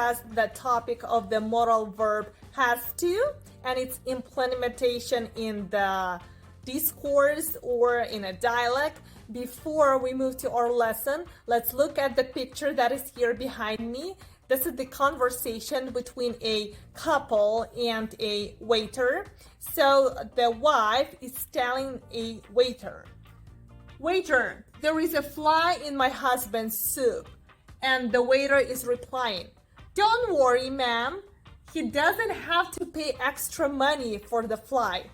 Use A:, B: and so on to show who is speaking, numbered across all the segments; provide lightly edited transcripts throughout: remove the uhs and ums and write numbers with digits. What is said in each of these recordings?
A: discuss the topic of the modal verb has to and its implementation in the discourse or in a dialect. Before we move to our lesson, let's look at the picture that is here behind me. This is the conversation between a couple and a waiter. So the wife is telling a waiter, "Waiter, there is a fly in my husband's soup." And the waiter is replying, "Don't worry, ma'am. He doesn't have to pay extra money for the fly."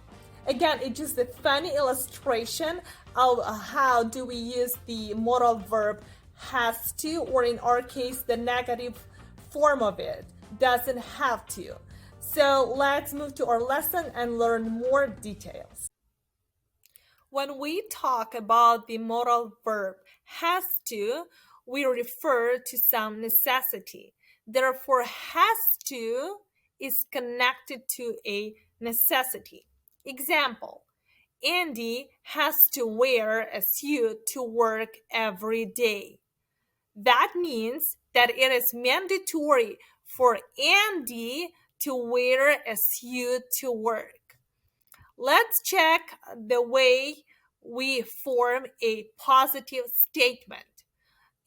A: Again, it's just a funny illustration of how do we use the modal verb has to, or in our case, the negative form of it, doesn't have to. So let's move to our lesson and learn more details. When we talk about the modal verb has to, we refer to some necessity. Therefore, has to is connected to a necessity. Example, Andy has to wear a suit to work every day. That means that it is mandatory for Andy to wear a suit to work. Let's check the way we form a positive statement.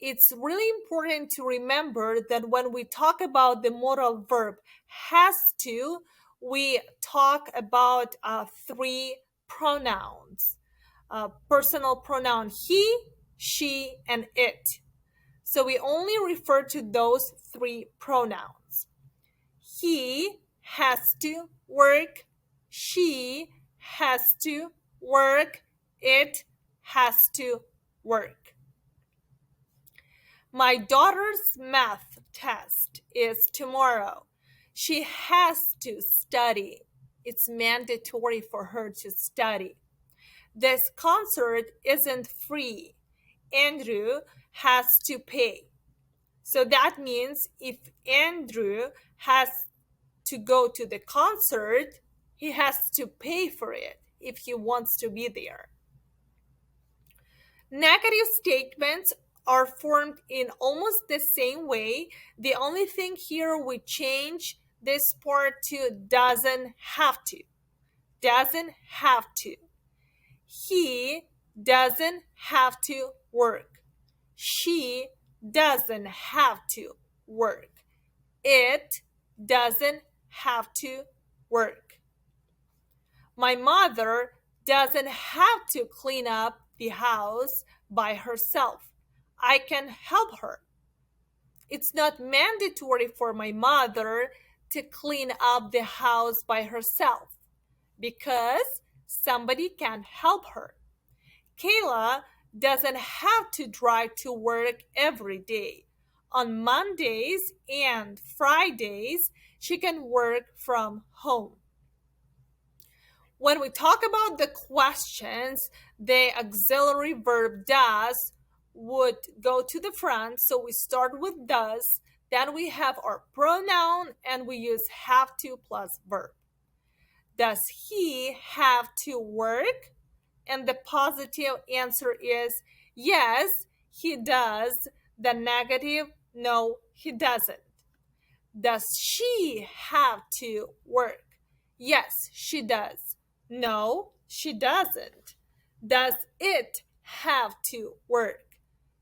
A: It's really important to remember that when we talk about the modal verb has to, we talk about three pronouns. Personal pronoun he, she, and it. So we only refer to those three pronouns. He has to work, she has to work, it has to work. My daughter's math test is tomorrow. She has to study. It's mandatory for her to study. This concert isn't free. Andrew has to pay. So that means if Andrew has to go to the concert, he has to pay for it if he wants to be there. Negative statements are formed in almost the same way. The only thing here, we change this part to doesn't have to. Doesn't have to. He doesn't have to work. She doesn't have to work. It doesn't have to work. My mother doesn't have to clean up the house by herself. I can help her. It's not mandatory for my mother to clean up the house by herself because somebody can help her. Kayla doesn't have to drive to work every day. On Mondays and Fridays, she can work from home. When we talk about the questions, the auxiliary verb does would go to the front. So we start with does, then we have our pronoun, and we use have to plus verb. Does he have to work? And the positive answer is yes, he does. The negative, no, he doesn't. Does she have to work? Yes, she does. No, she doesn't. Does it have to work?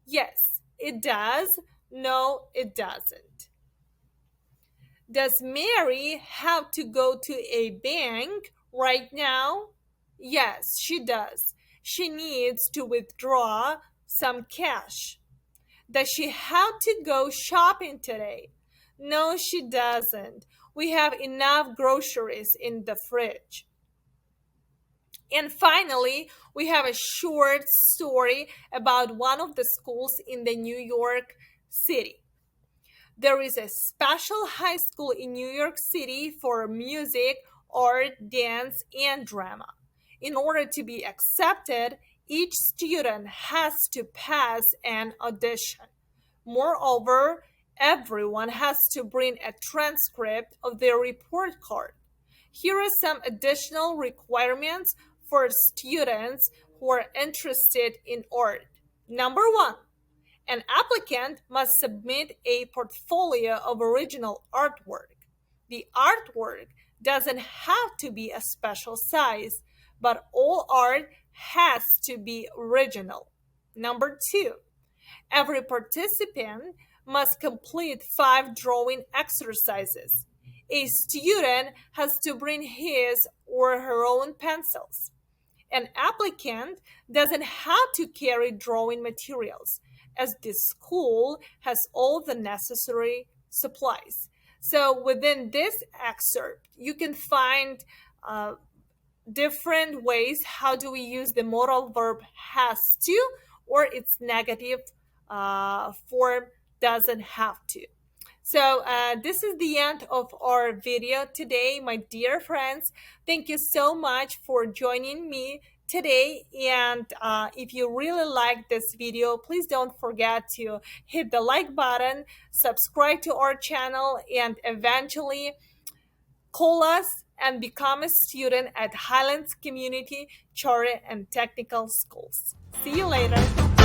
A: Yes, it does. No, it doesn't. Does Mary have to go to a bank right now? Yes, she does. She needs to withdraw some cash. Does she have to go shopping today? No, she doesn't. We have enough groceries in the fridge. And finally, we have a short story about one of the schools in the New York City. There is a special high school in New York City for music, art, dance, and drama. In order to be accepted, each student has to pass an audition. Moreover, everyone has to bring a transcript of their report card. Here are some additional requirements for students who are interested in art. Number 1, An applicant must submit a portfolio of original artwork. The artwork doesn't have to be a special size, but all art has to be original. Number two, every participant must complete 5 drawing exercises. A student has to bring his or her own pencils. An applicant doesn't have to carry drawing materials, as the school has all the necessary supplies. So within this excerpt, you can find different ways how do we use the modal verb has to, or its negative form doesn't have to. So this is the end of our video today, my dear friends. Thank you so much for joining me today. And if you really like this video, please don't forget to hit the like button, subscribe to our channel, and eventually call us and become a student at Highlands Community Charter and Technical Schools. See you later.